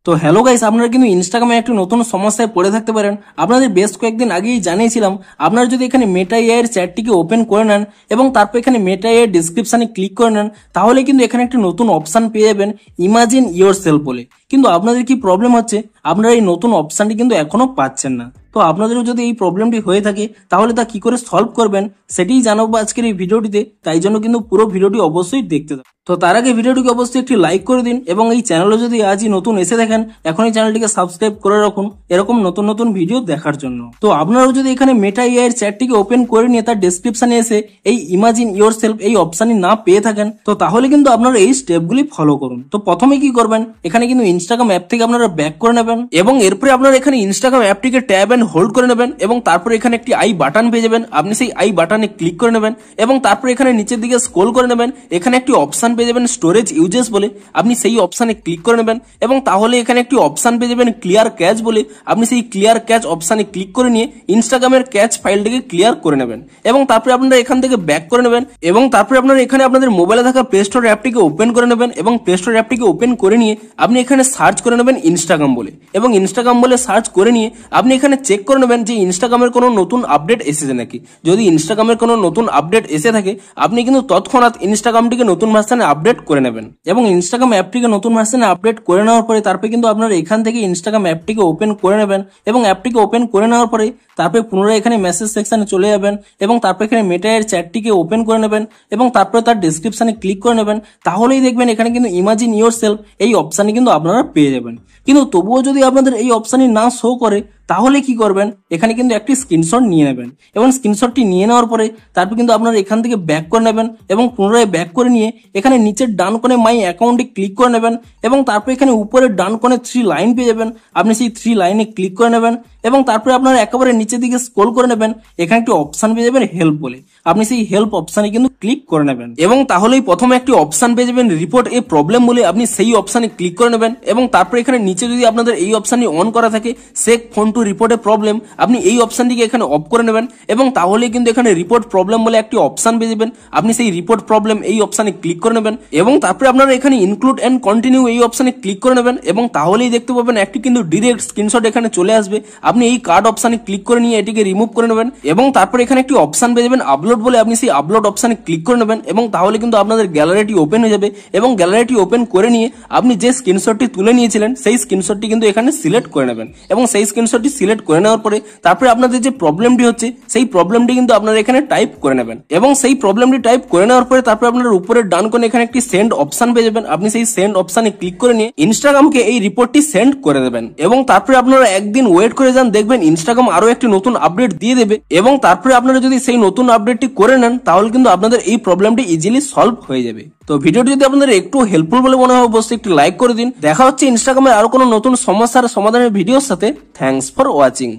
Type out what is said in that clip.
তো hello guys, আপনারা কিন্তু ইনস্টাগ্রামে একটি নতুন সমস্যায় পড়ে থাকতে পারেন। আপনাদের বেশ কয়েকদিন আগেই জানিয়েছিলাম, আপনারা যদি এখানে মেটা এআই এর চ্যাটটিকে ওপেন করে নেন এবং তারপর এখানে মেটা এআই এর ডেসক্রিপশনে ক্লিক করে নেন, তাহলে কিন্তু এখানে একটি নতুন অপশন পেয়ে যাবেন ইমাজিন ইয়োরসেলফ বলে। কিন্তু আপনাদের কি প্রবলেম হচ্ছে, আপনারা এই নতুন অপশনটি কিন্তু এখনো পাচ্ছেন না। তো আপনাদেরও যদি এই প্রবলেমটি হয়ে থাকে, তাহলে তা কি করে সলভ করবেন সেটিই জানাবো আজকের এই ভিডিওটিতে। তাই জন্য কিন্তু পুরো ভিডিওটি অবশ্যই দেখতে থাকুন। তো তার আগে ভিডিওটিকে অবশ্যই একটি লাইক করে দিন এবং এই চ্যানেলে যদি আজই নতুন এসে দেখেন, এখনই চ্যানেলটিকে সাবস্ক্রাইব করে রাখুন এরকম নতুন নতুন ভিডিও দেখার জন্য। তো আপনারাও যদি এখানে মেটা এআই এর চ্যাটটিকে ওপেন করে নিয়ে তার ডেসক্রিপশনে এসে এই ইমাজিন ইয়োরসেলফ এই অপশনটি না পেয়ে থাকেন, তো তাহলে কিন্তু আপনারা এই স্টেপগুলি ফলো করুন। তো প্রথমে কি করবেন, এখানে কিন্তু ইনস্টাগ্রাম অ্যাপ থেকে আপনারা ব্যাক করে নেবেন এবং এরপরে আপনারা এখানে ইনস্টাগ্রাম অ্যাপটিকে ট্যাব এন্ড হোল্ড করে নেবেন এবং তারপরে এখানে একটি আই বাটন পেয়ে যাবেন। আপনি সেই আই বাটনে ক্লিক করে নেবেন এবং তারপরে এখানে নিচের দিকে স্ক্রল করে নেবেন। এখানে একটি অপশন পেয়ে যাবেন স্টোরেজ ইউজেস বলে, আপনি সেই অপশনে ক্লিক করে নেবেন এবং তাহলে এখানে একটি অপশন পেয়ে যাবেন ক্লিয়ার ক্যাচ বলে, আপনি সেই ক্লিয়ার ক্যাচ অপশনে ক্লিক করে নিয়ে ইনস্টাগ্রামের ক্যাচ ফাইলটিকে ক্লিয়ার করে নেবেন এবং তারপরে আপনারা এখান থেকে ব্যাক করে নেবেন এবং তারপরে আপনারা এখানে আপনাদের মোবাইলে থাকা প্লে স্টোর অ্যাপটিকে ওপেন করে নেবেন এবং প্লে স্টোর অ্যাপটিকে ওপেন করে নিয়ে আপনি এখানে সার্চ করে নেবেন ইনস্টাগ্রাম বলে এবং ইনস্টাগ্রাম বলে সার্চ করে নিয়ে আপনি এখানে চেক করে নেবেন যে ইনস্টাগ্রামের কোনো নতুন আপডেট এসেছে নাকি। যদি ইনস্টাগ্রামের কোনো নতুন আপডেট এসে থাকে, আপনি কিন্তু তৎক্ষণাৎ ইনস্টাগ্রামটিকে নতুন ভার্সনে আপডেট করে নেবেন এবং ইনস্টাগ্রাম অ্যাপটিকে নতুন ভার্সনে আপডেট করে নেওয়ার পরে তারপরে কিন্তু আপনারা এখান থেকে ইনস্টাগ্রাম অ্যাপটিকে ওপেন করে নেবেন এবং অ্যাপটিকে ওপেন করে নেওয়ার পরে তারপরে পুনরায় এখানে মেসেজ সেকশনে চলে যাবেন এবং তারপরে এখানে মেটা এর চ্যাটটিকে ওপেন করে নেবেন এবং তারপরে তার ডেসক্রিপশনে ক্লিক করে নেবেন। তাহলেই দেখবেন এখানে কিন্তু ইমাজিন ইয়োরসেলফ এই অপশনটি কিন্তু আপনারা পেয়ে যাবেন। কিন্তু তবুও যদি আপনাদের এই অপশনটি না শো করে, তাহলে কি করবেন, এখানে কিন্তু একটি স্ক্রিনশট নিয়ে নেবেন এবং স্ক্রিনশটটি নিয়ে নেওয়ার পরে তারপর কিন্তু আপনারা এখান থেকে ব্যাক করে নেবেন এবং পুনরায় ব্যাক করে নিয়ে এখানে নিচের ডান কোণে মাই অ্যাকাউন্টে ক্লিক করে নেবেন এবং তারপর এখানে উপরের ডান কোণে 3 লাইন পেয়ে যাবেন, আপনি সেই 3 লাইনে ক্লিক করে নেবেন এবং তারপরে আপনারা একেবারে নিচের দিকে স্ক্রল করে নেবেন, এখানে একটি অপশন পেয়ে যাবেন হেল্প বলে, আপনি সেই হেল্প অপশনে কিন্তু ক্লিক করে নেবেন এবং তাহলেই প্রথমে একটি অপশন পেয়ে যাবেন রিপোর্ট এ প্রবলেম বলে, আপনি সেই অপশনে ক্লিক করে নেবেন এবং তারপরে এখানে নিচে যদি আপনাদের এই অপশনটি অন করা থাকে check phone to report a problem, আপনি এই অপশনটিকে এখানে অফ করে নেবেন এবং তাহলে কিন্তু এখানে রিপোর্ট প্রবলেম বলে একটি অপশন পেয়ে যাবেন, আপনি সেই রিপোর্ট প্রবলেম এই অপশনে ক্লিক করে নেবেন এবং তারপরে আপনারা এখানে ইনক্লুড এন্ড কন্টিনিউ এই অপশনে ক্লিক করে নেবেন এবং তাহলেই দেখতে পাবেন একটি কিন্তু ডিরেক্ট স্ক্রিনশট এখানে চলে আসবে। আপনি এই কার্ড অপশনে ক্লিক করে নিয়ে এটিকে রিমুভ করে নেবেন এবং তারপরে এখানে একটি অপশন পেয়ে যাবেন আপলোড বলে, আপনি সেই আপলোড অপশনে ক্লিক করে নেবেন এবং তাহলে কিন্তু আপনাদের গ্যালারিটি ওপেন হয়ে যাবে এবং গ্যালারিটি ওপেন করে নিয়ে আপনি যে স্ক্রিনশটটি তুলে নিয়েছিলেন সেই স্ক্রিনশটটি কিন্তু এখানে সিলেক্ট করে নেবেন এবং সেই স্ক্রিনশটটি সিলেক্ট করে নেওয়ার পরে তারপরে আপনাদের যে প্রবলেমটি হচ্ছে সেই প্রবলেমটি কিন্তু আপনারা এখানে টাইপ করে নেবেন এবং সেই প্রবলেমটি টাইপ করে নেওয়ার পরে তারপরে আপনারা উপরের ডান কোণে এখানে একটি সেন্ড অপশন পেয়ে যাবেন, আপনি সেই সেন্ড অপশনে ক্লিক করে নিয়ে ইনস্টাগ্রামকে এই রিপোর্টটি সেন্ড করে দেবেন এবং তারপরে আপনারা একদিন ওয়েট করে যান, দেখবেন ইনস্টাগ্রাম আরো একটি নতুন আপডেট দিয়ে দেবে এবং তারপরে আপনারা যদি সেই নতুন আপডেটটি করে নেন, তাহলে কিন্তু আপনাদের এই প্রবলেমটি ইজিলি সলভ হয়ে যাবে। তো ভিডিওটি যদি আপনাদের একটু হেল্পফুল বলে মনে হয়, অবশ্যই একটি লাইক করে দিন। দেখা হচ্ছে ইনস্টাগ্রামের আরো কোনো নতুন সমস্যার সমাধানের ভিডিওর সাথে। Thanks for watching.